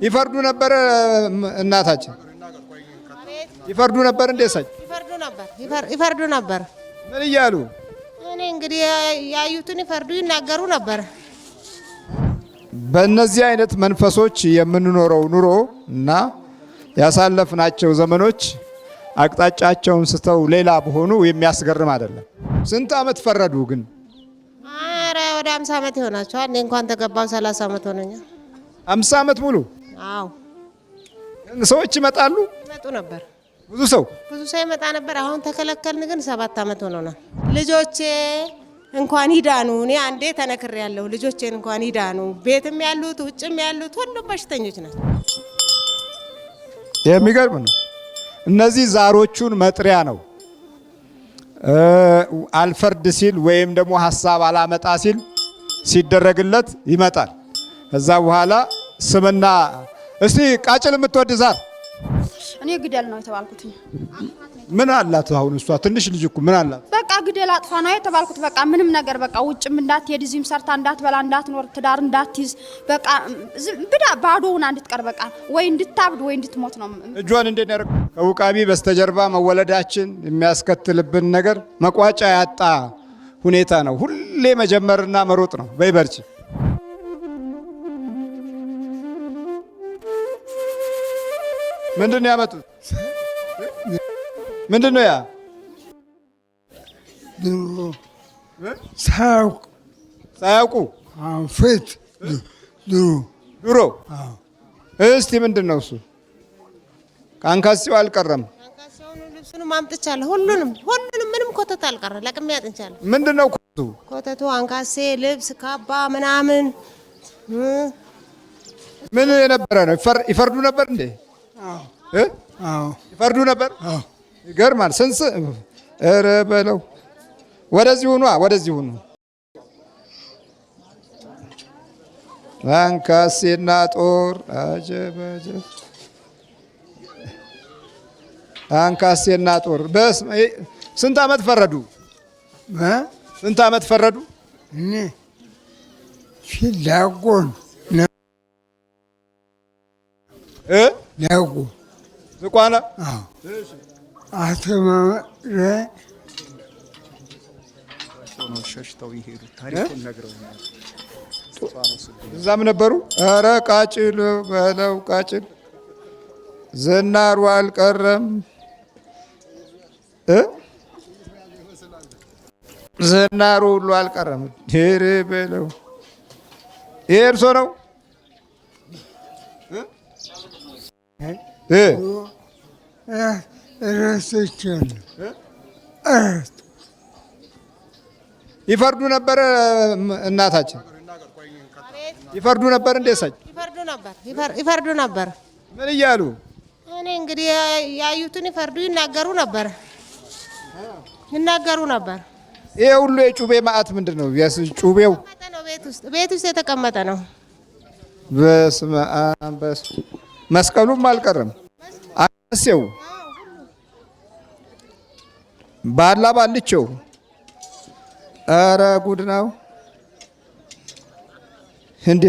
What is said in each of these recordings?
ይፈርዱ ነበር እናታችን ይፈርዱ ነበር እንዴ ሳይ ይፈርዱ ነበር ምን እያሉ እኔ እንግዲህ ያዩትን ይፈርዱ ይናገሩ ነበር በእነዚህ አይነት መንፈሶች የምንኖረው ኑሮ እና ያሳለፍናቸው ዘመኖች አቅጣጫቸውን ስተው ሌላ በሆኑ የሚያስገርም አይደለም ስንት አመት ፈረዱ ግን አረ ወደ 50 አመት ይሆናቸዋል እኔ እንኳን ተገባው 30 አመት ሆነኛል 50 አመት ሙሉ አዎ ሰዎች ይመጣሉ ይመጡ ነበር ብዙ ሰው ይመጣ ነበር አሁን ተከለከልን ግን 7 አመት ሆኖናል ልጆቼ እንኳን ይዳኑ እኔ አንዴ ተነክሬያለሁ ልጆቼን እንኳን ይዳኑ ቤትም ያሉት ውጭም ያሉት ሁሉም በሽተኞች ናቸው የሚገርም ነው እነዚህ ዛሮቹን መጥሪያ ነው አልፈርድ ሲል ወይም ደግሞ ሐሳብ አላመጣ ሲል ሲደረግለት ይመጣል ከዛ በኋላ ስምና እስቲ ቃጭል የምትወድ ዛር እኔ ግደል ነው የተባልኩት ምን አላት አሁን እሷ ትንሽ ልጅ እኮ ምን አላት በቃ ግደል አጥፋ ነው የተባልኩት በቃ ምንም ነገር በቃ ውጭም እንዳትሄድ እዚህም ሰርታ እንዳትበላ እንዳትኖር ትዳር እንዳትይዝ በቃ ብዳ ባዶውን እንድትቀር በቃ ወይ እንድታብድ ወይ እንድትሞት ነው እጇን እንዴት ያረክ ከውቃቢ በስተጀርባ መወለዳችን የሚያስከትልብን ነገር መቋጫ ያጣ ሁኔታ ነው ሁሌ መጀመርና መሮጥ ነው በይበርቺ ምንድነው ያመጡት ምንድነው ያ ሳያውቁ ፊት ድሮ እስቲ ምንድነው እሱ ካንካሲው አልቀረም ካንካሲውን ልብሱንም አምጥቻለሁ ሁሉንም ምንም ኮተት አልቀረ ለቅሜ ያጥንቻለሁ ምንድነው ኮተቱ አንካሴ ልብስ ካባ ምናምን ምን የነበረ ነው ይፈርዱ ነበር እንዴ ይፈርዱ ነበር ይገርማል ስንስ ኧረ በለው ወደዚህ ሁኑ አንካሴና ጦር አጀበ አንካሴና ጦር ስንት አመት ፈረዱ ስንት አመት ፈረዱ እኔ ፊላጎን ላጎ ዝቋላ አተማረ ሸሽተው ይሄዱ ታሪኩን ነግረውኛል እዛም ነበሩ ኧረ ቃጭል በለው ቃጭል ዝናሩ አልቀረም ዝናሩ ሁሉ አልቀረም ሄሬ በለው ይሄ እርሶ ነው ይፈርዱ ነበር እናታችን ይፈርዱ ነበር እንዴ ሳይ ይፈርዱ ነበር ምን እያሉ እኔ እንግዲህ ያዩትን ይፈርዱ ይናገሩ ነበር ይሄ ሁሉ የጩቤ ማዕት ምንድነው ጩቤው ቤት ውስጥ የተቀመጠ ነው በስመ አብ መስቀሉም አልቀረም አንካሴው ባላ ባልቸው ኧረ ጉድ ነው እንዴ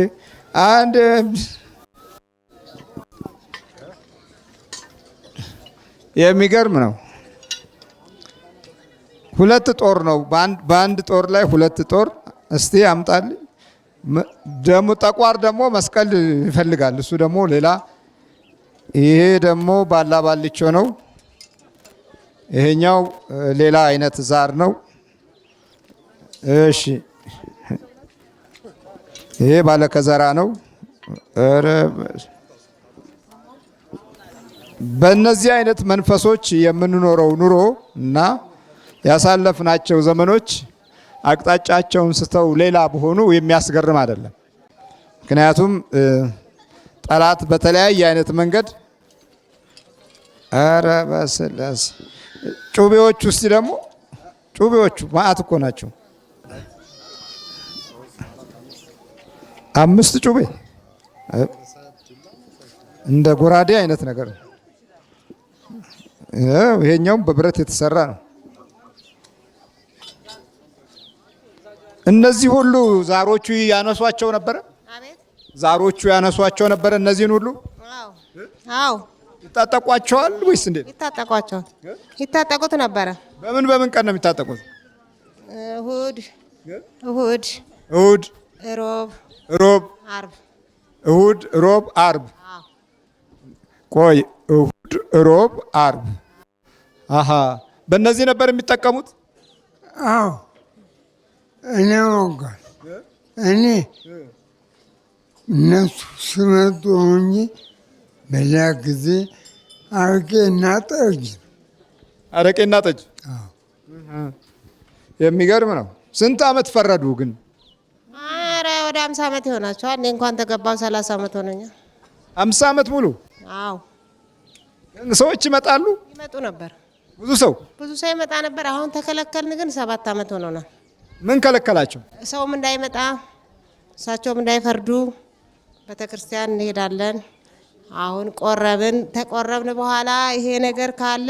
አንድ የሚገርም ነው ሁለት ጦር ነው በአንድ ጦር ላይ ሁለት ጦር እስቲ አምጣልኝ ደሞ ጠቋር ደግሞ መስቀል ይፈልጋል እሱ ደግሞ ሌላ ይሄ ደግሞ ባላ ባልቸው ነው ይሄኛው ሌላ አይነት ዛር ነው እሺ ይሄ ባለከዘራ ነው ኧረ በእነዚህ አይነት መንፈሶች የምንኖረው ኑሮ እና ያሳለፍናቸው ዘመኖች አቅጣጫቸውን ስተው ሌላ በሆኑ የሚያስገርም አይደለም ምክንያቱም ጠላት በተለያየ አይነት መንገድ ኧረ በስላሴ ጩቤዎች ውስጥ ደግሞ ጩቤዎቹ ማአት እኮ ናቸው 5 ጩቤ እንደ ጎራዴ አይነት ነገር ነው ይሄኛውም በብረት የተሰራ ነው እነዚህ ሁሉ ዛሮቹ ያነሷቸው ነበር ዛሮቹ ያነሷቸው ነበር እነዚህን ሁሉ? አዎ አዎ። ይታጠቋቸዋል ወይስ እንዴት? ይታጠቋቸዋል። ይታጠቁት ነበረ። በምን ቀን ነው የሚታጠቁት? እሁድ እሁድ እሁድ፣ ሮብ፣ አርብ። እሁድ፣ ሮብ፣ አርብ። ቆይ እሁድ፣ ሮብ፣ አርብ። አሃ በእነዚህ ነበር የሚጠቀሙት? አዎ እኔ ወጋል እኔ እነሱ ሲመጡ እንጂ በሌላ ጊዜ አረቄና ጠጅ። አረቄና ጠጅ። የሚገርም ነው። ስንት ዓመት ፈረዱ ግን? ኧረ ወደ 50 ዓመት ይሆናቸዋል። እኔ እንኳን ተገባው 30 ዓመት ሆነኛል። 50 ዓመት ሙሉ? አዎ። ሰዎች ይመጣሉ? ይመጡ ነበር። ብዙ ሰው ይመጣ ነበር። አሁን ተከለከልን፣ ግን 7 ዓመት ሆኖናል። ምን ከለከላቸው? ሰውም እንዳይመጣ እሳቸውም እንዳይፈርዱ ቤተክርስቲያን እንሄዳለን። አሁን ተቆረብን በኋላ ይሄ ነገር ካለ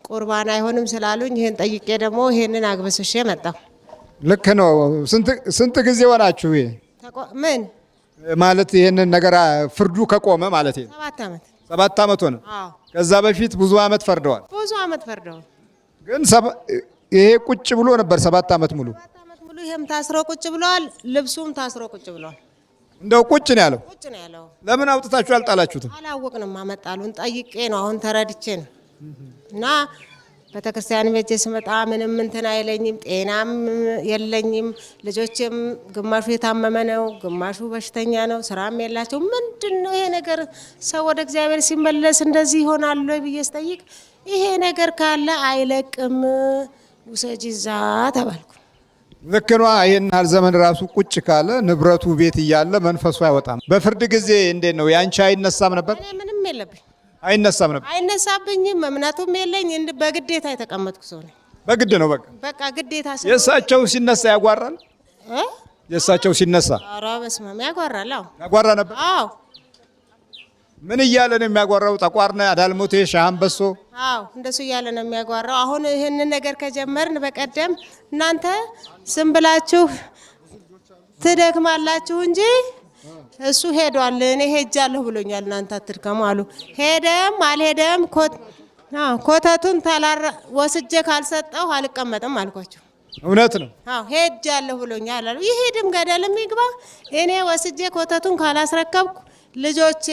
ቁርባን አይሆንም ስላሉኝ ይሄን ጠይቄ ደግሞ ይሄንን አግበስሼ መጣሁ። ልክ ነው። ስንት ጊዜ ሆናችሁ? ይሄ ምን ማለት ይሄንን ነገር ፍርዱ ከቆመ ማለት ነው? 7 ዓመት 7 ዓመት ሆነ። ከዛ በፊት ብዙ ዓመት ፈርደዋል። ግን ይሄ ቁጭ ብሎ ነበር 7 ዓመት ሙሉ። ይሄም ታስሮ ቁጭ ብሏል። ልብሱም ታስሮ ቁጭ ብሏል። እንደው ቁጭ ነው ያለው። ለምን ለምን አውጥታችሁ አልጣላችሁትም? አላወቅንም። አመጣሉን ጠይቄ ነው አሁን ተረድቼ ነው። እና ቤተክርስቲያን ቤቴ ስመጣ ምንም እንትን አይለኝም፣ ጤናም የለኝም። ልጆችም ግማሹ የታመመ ነው፣ ግማሹ በሽተኛ ነው፣ ስራም የላቸው። ምንድነው ይሄ ነገር? ሰው ወደ እግዚአብሔር ሲመለስ እንደዚህ ይሆናል ብዬ ስጠይቅ ይሄ ነገር ካለ አይለቅም፣ ውሰጂ እዛ ተባልኩ። ልክ ነው። ይሄን ያህል ዘመን ራሱ ቁጭ ካለ ንብረቱ ቤት እያለ መንፈሱ አይወጣም። በፍርድ ጊዜ እንዴት ነው? ያንቺ አይነሳም ነበር? እኔ ምንም የለብኝ። አይነሳም ነበር? አይነሳብኝም። እምነቱም የለኝ። በግዴታ የተቀመጥኩ ሰው ነኝ። በግድ ነው በቃ ግዴታ። የእሳቸው ሲነሳ ያጓራል? የእሳቸው ሲነሳ? ኧረ በስመ አብ ያጓራል። አዎ ያጓራ ነበር። አዎ። ምን እያለ ነው የሚያጓራው? ጠቋርና አዳልሞቴ ሻምበሶ? አዎ እንደሱ እያለ ነው የሚያጓራው። አሁን ይህንን ነገር ከጀመርን በቀደም እናንተ ስም ብላችሁ ትደክማላችሁ እንጂ እሱ ሄዷል፣ እኔ ሄጃለሁ ብሎኛል፣ እናንተ አትድከሙ አሉ። ሄደም አልሄደም ኮተቱን ወስጄ ካልሰጠው አልቀመጥም አልኳቸው። እውነት ነው። አዎ ሄጃለሁ ብሎኛል አሉ። ይሄድም ገደልም ይግባ፣ እኔ ወስጄ ኮተቱን ካላስረከብኩ ልጆቼ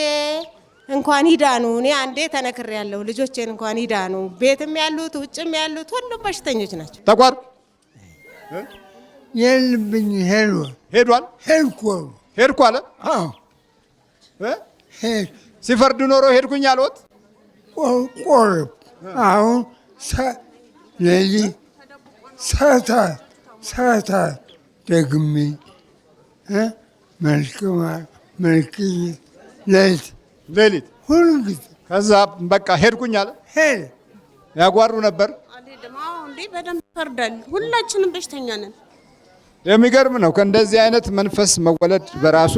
እንኳን ይዳኑ። እኔ አንዴ ተነክሬያለሁ። ልጆቼን እንኳን ይዳኑ። ቤትም ያሉት ውጭም ያሉት ሁሉም በሽተኞች ናቸው። ጠቋር የልብኝ ሄዷል። ሄድኩ አለ። ሲፈርድ ኖሮ ሄድኩኝ አልወት ቆርብ አሁን ለዚህ ሰዓታት ደግሜ ሌሊት ሁሉ ጊዜ ከዛ በቃ ሄድኩኝ አለ። ያጓሩ ነበር። በደንብ ይፈርዳል። ሁላችንም በሽተኛ ነን። የሚገርም ነው። ከእንደዚህ አይነት መንፈስ መወለድ በራሱ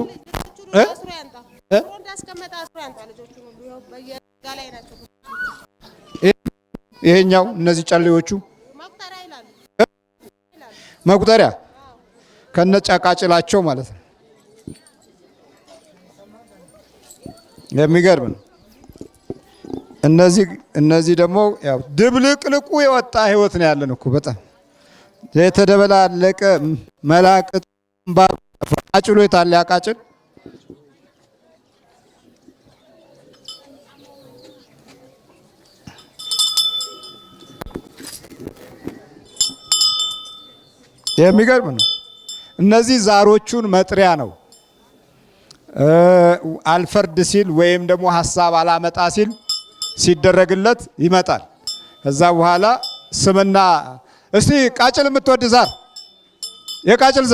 ይሄኛው እነዚህ ጨሌዎቹ መቁጠሪያ ከነጫቃጭላቸው ማለት ነው። የሚገርም ነው። እነዚህ ደግሞ ያው ድብልቅልቁ የወጣ ህይወት ነው ያለን እኮ በጣም የተደበላለቀ መላቅጥ ቃጭሎ የታለ ያቃጭል የሚገርም ነው። እነዚህ ዛሮቹን መጥሪያ ነው። አልፈርድ ሲል ወይም ደግሞ ሐሳብ አላመጣ ሲል ሲደረግለት ይመጣል። ከዛ በኋላ ስምና እስቲ ቃጭል የምትወድ ዛር የቃጭል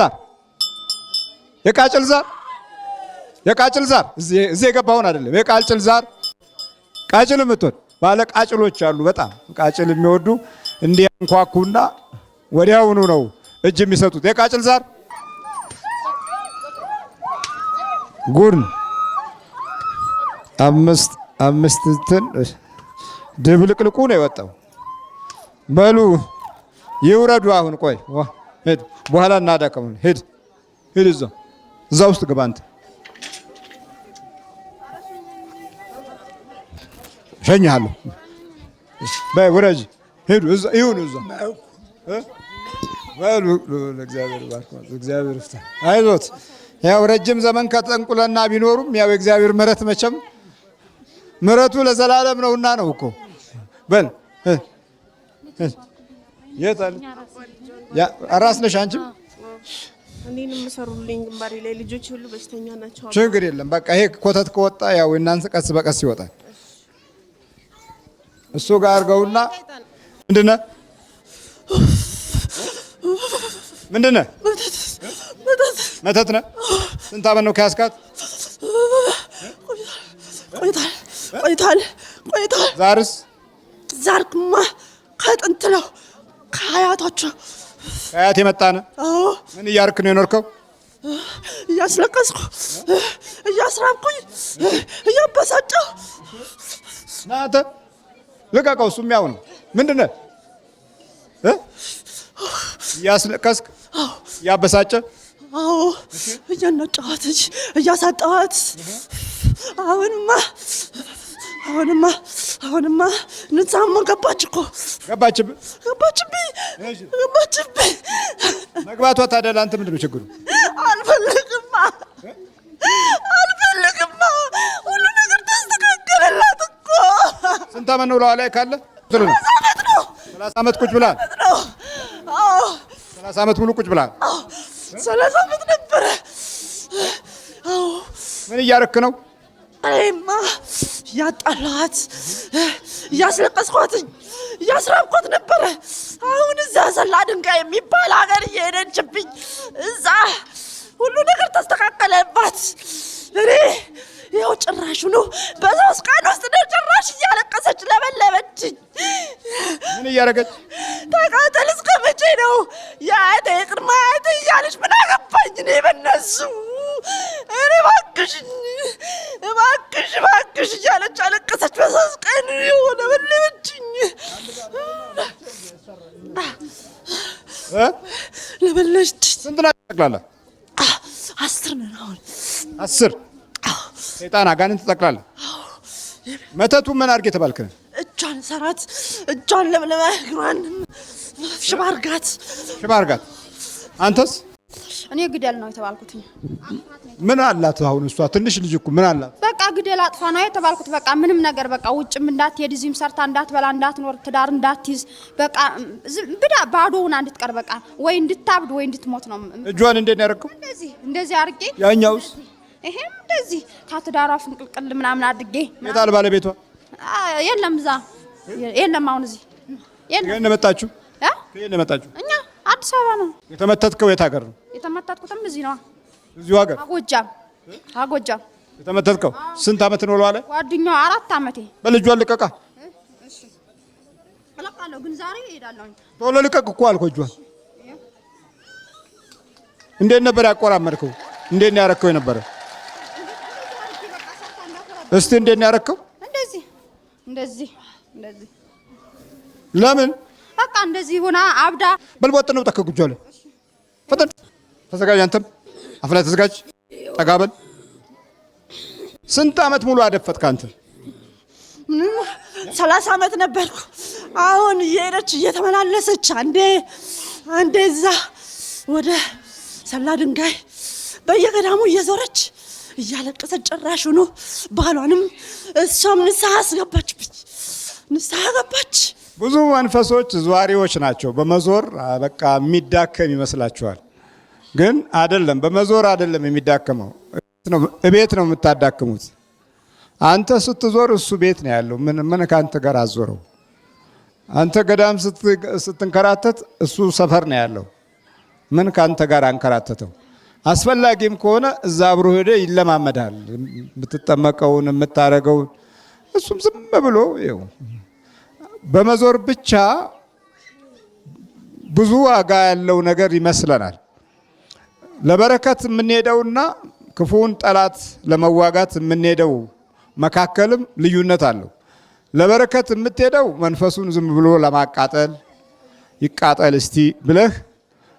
ዛር እዚህ የገባውን አይደለም። የቃጭል ዛር ቃጭል የምትወድ ባለ ቃጭሎች አሉ። በጣም ቃጭል የሚወዱ እንዲያንኳኩና ወዲያውኑ ነው እጅ የሚሰጡት። የቃጭል ዛር ጉድ አምስት እንትን ድብልቅልቁ ነው የወጣው። በሉ ይውረዱ። አሁን ቆይ ሂድ፣ በኋላ እናዳከሙ። ሂድ እዛ ውስጥ ግባ አንተ። እሸኝሃለሁ። በይ ውረጅ፣ ሂዱ፣ ይሁኑ እዛ በሉ። ለእግዚአብሔር ባርኮት፣ እግዚአብሔር ይፍታ። አይዞት። ያው ረጅም ዘመን ከጠንቁለና ቢኖሩም ያው የእግዚአብሔር ምሕረት መቼም ምሕረቱ ለዘላለም ነውና ነው እኮ። በል የት አለ አራስ ነሽ አንቺም? እኔንም ሰሩልኝ ግንባሬ ላይ ልጆች ሁሉ በሽተኛ ናቸው። ችግር የለም በቃ ይሄ ኮተት ከወጣ ያው እናንተ ቀስ በቀስ ይወጣል። እሱ ጋር አድርገውና ምንድነው መተት ነው። ስንት ዓመት ነው ከያዝካት? ቆይቷል። ዛርስ? ዛርክማ ከጥንት ነው ከአያቶቹ። ከአያት የመጣ ነው። ምን እያርክ ነው የኖርከው? እያስለቀስኩ፣ እያስራብኩኝ፣ እያበሳጨሁ። ናተ ልቀቀው። እሱም ያው ነው። ምንድን ነው እያስለቀስክ እያበሳጨ? አዎ እያናጫዋት እያሳጣዋት። አሁንማ ንጻማ ገባች እኮ። ገባችብኝ። መግባቷ ታዲያ ለአንተ ምንድን ነው ችግሩ? አልፈልግማ። ሁሉ ነገር ተስተካከለላት እኮ። ስንት ዓመት ነው ለዋ ላይ ካለ? 30 ዓመት ቁጭ ብላል። 30 ዓመት ሙሉ ቁጭ ብላል። 30 ዓመት ነበረ። ምን እያረክ ነው? እኔማ እያጣላኋት፣ እያስለቀስኳት፣ እያስራብኳት ነበረ። አሁን እዛ ሰላ ድንጋይ የሚባል ሀገር እየሄደችብኝ፣ እዛ ሁሉ ነገር ተስተካከለባት። እኔ ይኸው ጭራሹኑ በ3 ቀን ውስጥ ነው ጭራሽ እያለቀሰች ለበለበችኝ። ምን እያረገች? ተቃጠል እስከ መቼ ነው የአያቴ ቅድመ አያቴ እያለች ምን አገባኝ እኔ በነሱ። እኔ እባክሽ እያለች አለቀሰች። በ3 ቀን የሆነ በለበችኝ። ለበለችኝ። ስንት ናቸው ጠቅላላ? 10 ነን አሁን። 10 ሰይጣን አጋንንት ጠቅላላ። መተቱ ምን አድርጌ ተባልክ? እጇን ሰራት፣ እጇን ለምለማ፣ እግሯን ሽባ አድርጋት። አንተስ? እኔ ግደል ነው የተባልኩት። ምን አላት አሁን እሷ? ትንሽ ልጅ እኮ ምን አላት? በቃ ግደል አጥፋ ነው የተባልኩት። በቃ ምንም ነገር በቃ ውጭም እንዳትሄድ፣ እዚህም ሰርታ እንዳትበላ፣ እንዳትኖር፣ ትዳር እንዳትይዝ፣ በቃ ባዶውን እንድትቀር፣ በቃ ወይ እንድታብድ ወይ እንድትሞት ነው። እጇን እንዴት ነው ያደረገው? እንደዚህ አድርጌ። ያኛውስ? ይሄም እንደዚህ ከትዳሯ ፍንቅልቅል ምናምን አድርጌ። የታል ባለቤቷ? የለም እዛ የለም። አሁን እዚህ የለም። ከየት ነው የመጣችሁ? ከየት ነው የመጣችሁ? እኛ አዲስ አበባ ነው። የተመተትከው የት ሀገር ነው? የተመተትኩትም እዚህ ነው። እዚሁ ሀገር? አጎጃም። የተመተትከው ስንት ዓመት ነው ለዋለ? ጓደኛዋ 4 ዓመቴ። በልጇን ልቀቃ። እሺ እለቃለሁ፣ ግን ዛሬ እሄዳለሁ። ቶሎ ልቀቅ እኮ አልኩህ። እጇን እንዴት ነበር ያቆራመድከው? እንዴት ነው ያረከው የነበረ? እስቲ እንዴት ነው ያረከው? እንደዚህ ለምን? በቃ እንደዚህ ሆና አብዳ። በልቦጥ ነው ተከጉጃለ። ፈጠን ተዘጋጅ። አንተም አፍላ ተዘጋጅ። ጠጋበል። ስንት ዓመት ሙሉ አደፈጥክ አንተ? 30 ዓመት ነበርኩ። አሁን እየሄደች እየተመላለሰች አንዴ እዛ ወደ ሰላ ድንጋይ በየገዳሙ እየዞረች እያለቀሰች ጭራሽ ሆኖ ባሏንም እሷም ንስሐ አስገባችብኝ። ንስሐ ገባች። ብዙ መንፈሶች ዟሪዎች ናቸው። በመዞር በቃ የሚዳከም ይመስላችኋል፣ ግን አይደለም። በመዞር አይደለም የሚዳከመው፣ እቤት ነው የምታዳክሙት። አንተ ስትዞር እሱ ቤት ነው ያለው። ምን ከአንተ ጋር አዞረው? አንተ ገዳም ስትንከራተት እሱ ሰፈር ነው ያለው። ምን ከአንተ ጋር አንከራተተው? አስፈላጊም ከሆነ እዛ አብሮ ሄደ ይለማመዳል። የምትጠመቀውን የምታረገውን እሱም ዝም ብሎ ይኸው በመዞር ብቻ ብዙ ዋጋ ያለው ነገር ይመስለናል። ለበረከት የምንሄደውና ክፉውን ጠላት ለመዋጋት የምንሄደው መካከልም ልዩነት አለው። ለበረከት የምትሄደው መንፈሱን ዝም ብሎ ለማቃጠል ይቃጠል እስቲ ብለህ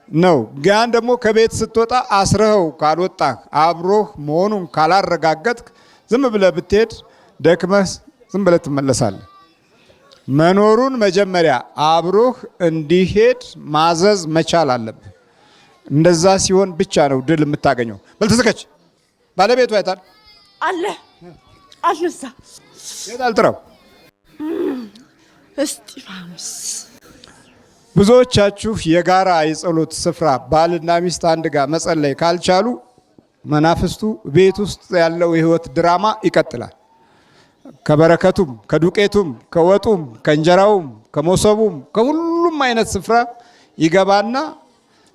ነው። ግን ደግሞ ከቤት ስትወጣ አስረኸው ካልወጣህ አብሮህ መሆኑን ካላረጋገጥክ ዝም ብለህ ብትሄድ ደክመህ ዝም ብለህ ትመለሳለህ። መኖሩን መጀመሪያ አብሮህ እንዲሄድ ማዘዝ መቻል አለብህ። እንደዛ ሲሆን ብቻ ነው ድል የምታገኘው። በል ተዘጋጅ። ባለቤቱ አይታል አለ እዛ የታል? ጥራው። እስጢፋኖስ ብዙዎቻችሁ የጋራ የጸሎት ስፍራ ባልና ሚስት አንድ ጋር መጸለይ ካልቻሉ መናፍስቱ ቤት ውስጥ ያለው የህይወት ድራማ ይቀጥላል። ከበረከቱም፣ ከዱቄቱም፣ ከወጡም፣ ከእንጀራውም፣ ከመሶቡም ከሁሉም አይነት ስፍራ ይገባና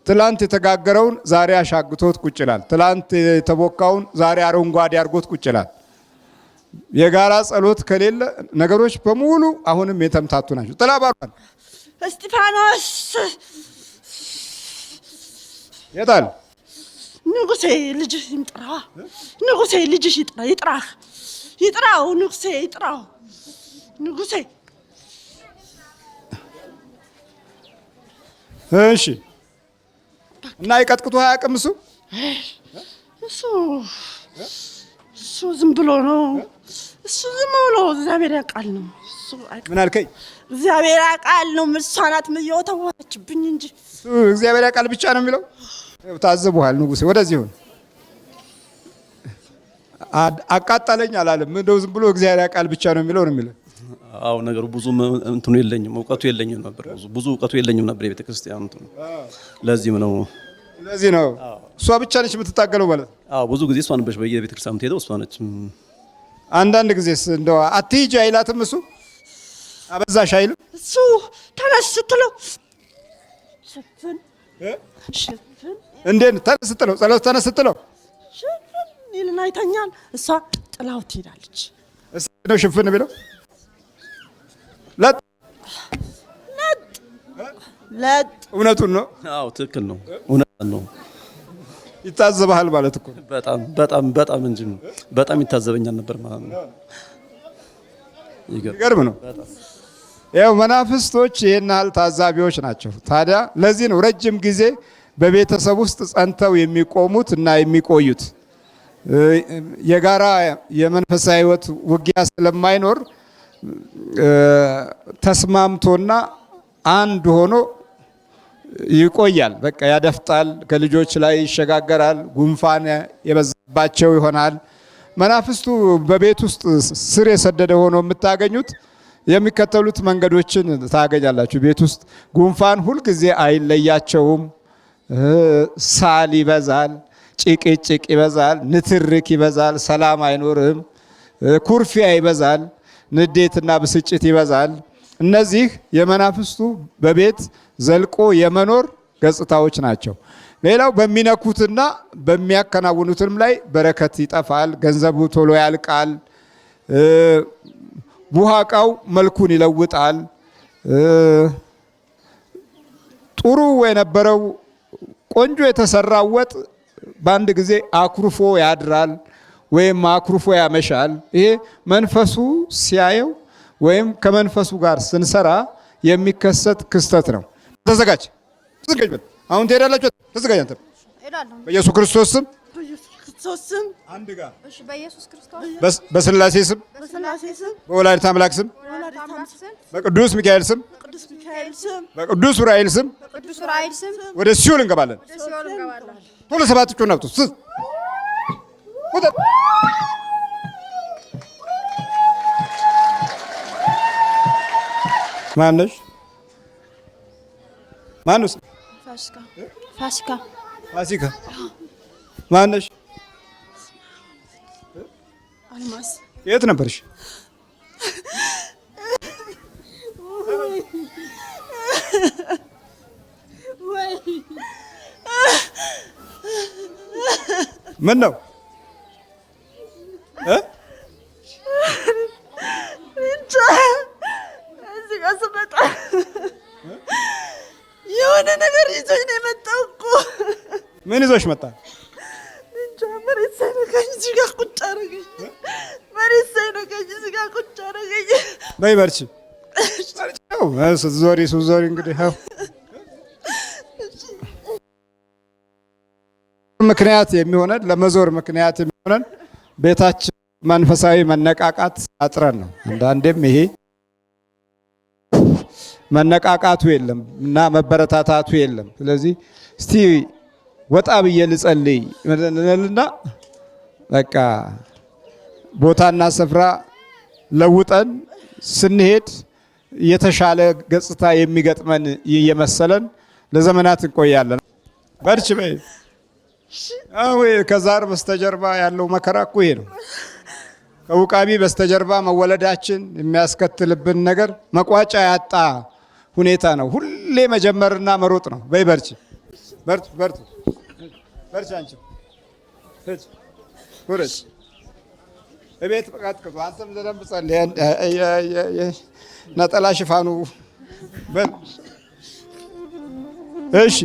ትላንት የተጋገረውን ዛሬ አሻግቶት ቁጭ ይላል። ትላንት የተቦካውን ዛሬ አረንጓዴ አድርጎት ቁጭ ይላል። የጋራ ጸሎት ከሌለ ነገሮች በሙሉ አሁንም የተምታቱ ናቸው። ጥላ ባርኳል። እስጢፋኖስ የታል? ንጉሴ ልጅህ ይምጥራ። ንጉሴ ልጅሽ ይጥራህ። ይጥራው ንጉሴ ይጥራው። ንጉሴ እሺ። እና ይቀጥቅጡ አያውቅም እሱ ዝም ብሎ ነው። እሱ ዝም ብሎ እግዚአብሔር ያውቃል ነው። ምን አልከኝ? እግዚአብሔር ያውቃል ነው። እሷ ናት የወተወተችብኝ እንጂ እግዚአብሔር ያውቃል ብቻ ነው የሚለው። ታዘቡሃል ንጉሴ። ወደዚህ ሁን። አቃጣለኝ አላለም። እንደው ዝም ብሎ እግዚአብሔር ያውቃል ብቻ ነው የሚለው ነው የሚለው። አዎ ነገሩ ብዙ እንትኑ የለኝም፣ እውቀቱ የለኝም ነበር። ብዙ እውቀቱ የለኝም ነበር የቤተ ክርስቲያን እንትኑ። ለዚህ ነው እሷ ብቻ ነች የምትታገለው ማለት። አዎ ብዙ ጊዜ እሷ ነች በየቤተ ክርስቲያኑ የምትሄደው እሷ ነች። አንዳንድ ጊዜስ እንደው አትሂጂ አይላትም እሱ? አበዛሽ አይልም እሱ? ተነስ ስትለው ሽፍን እንዴት ተነስ ስትለው ጸሎት ተነስ ስትለው ሽፍን ይልና ይተኛል። እሷ ጥላው ትሄዳለች። እሱ ነው ሽፍን ቢለው ለጥ እውነቱን ነው። አዎ ትክክል ነው፣ እውነት ነው። ይታዘባል ማለት እኮ በጣም እንጂ በጣም ይታዘበኛል ነበር ማለት ነው። ይገርም ነው። ያው መናፍስቶች ይሄን ያህል ታዛቢዎች ናቸው። ታዲያ ለዚህ ነው ረጅም ጊዜ በቤተሰብ ውስጥ ጸንተው የሚቆሙት እና የሚቆዩት። የጋራ የመንፈሳዊ ሕይወት ውጊያ ስለማይኖር ተስማምቶና አንድ ሆኖ ይቆያል። በቃ ያደፍጣል፣ ከልጆች ላይ ይሸጋገራል፣ ጉንፋን የበዛባቸው ይሆናል። መናፍስቱ በቤት ውስጥ ስር የሰደደ ሆኖ የምታገኙት የሚከተሉት መንገዶችን ታገኛላችሁ። ቤት ውስጥ ጉንፋን ሁልጊዜ አይለያቸውም። ሳል ይበዛል፣ ጭቅጭቅ ይበዛል፣ ንትርክ ይበዛል፣ ሰላም አይኖርም፣ ኩርፊያ ይበዛል፣ ንዴትና ብስጭት ይበዛል። እነዚህ የመናፍስቱ በቤት ዘልቆ የመኖር ገጽታዎች ናቸው። ሌላው በሚነኩትና በሚያከናውኑትም ላይ በረከት ይጠፋል፣ ገንዘቡ ቶሎ ያልቃል፣ ቡሃቃው መልኩን ይለውጣል። ጥሩ የነበረው ቆንጆ የተሰራው ወጥ በአንድ ጊዜ አኩርፎ ያድራል ወይም አኩርፎ ያመሻል። ይሄ መንፈሱ ሲያየው ወይም ከመንፈሱ ጋር ስንሰራ የሚከሰት ክስተት ነው። ተዘጋጅ። አሁን ትሄዳላችሁ። ተዘጋጅ። አንተ በኢየሱስ ክርስቶስ ስም አንድ ጋር እሺ፣ በኢየሱስ ክርስቶስ በስላሴ ስም በወላዲተ አምላክ ስም በቅዱስ ሚካኤል ስም በቅዱስ ዑራኤል ስም ወደ ሲኦል እንገባለን። ቶሎ ሰባት ጩኸት ነብቱ ማነሽ? ማነሽ? ፋሲካ ማነሽ? አልማዝ የት ነበርሽ? ምን ነው እዚህ ጋር ስመጣ የሆነ ነገር ይዞኝ ነው የመጣው እኮ። ምን ይዞሽ መጣ? መሬት ሳይነካኝ እዚህ ጋር ቁጭ አደረገኝ። መሬት ሳይነካኝ እዚህ ጋር ቁጭ አደረገኝ። በይ በርቺ። ስትዞሪ እንግዲህ ምክንያት የሚሆነን ለመዞር ምክንያት የሚሆነን ቤታችን መንፈሳዊ መነቃቃት አጥረን ነው። አንዳንዴም ይሄ መነቃቃቱ የለም እና መበረታታቱ የለም። ስለዚህ እስቲ ወጣ ብዬ ልጸልይ እንልና በቃ ቦታና ስፍራ ለውጠን ስንሄድ የተሻለ ገጽታ የሚገጥመን እየመሰለን ለዘመናት እንቆያለን። በርች በይ። ከዛር በስተጀርባ ያለው መከራ እኮ ይሄ ነው። ከውቃቢ በስተጀርባ መወለዳችን የሚያስከትልብን ነገር መቋጫ ያጣ ሁኔታ ነው። ሁሌ መጀመርና መሮጥ ነው። በይ በርች፣ በርቱ፣ በርቱ፣ በርች። አንቺ ኩረች እቤት ቀጥቅጡ። አንተም ዘደንብ ጸልይ። ነጠላ ሽፋኑ በል እሺ።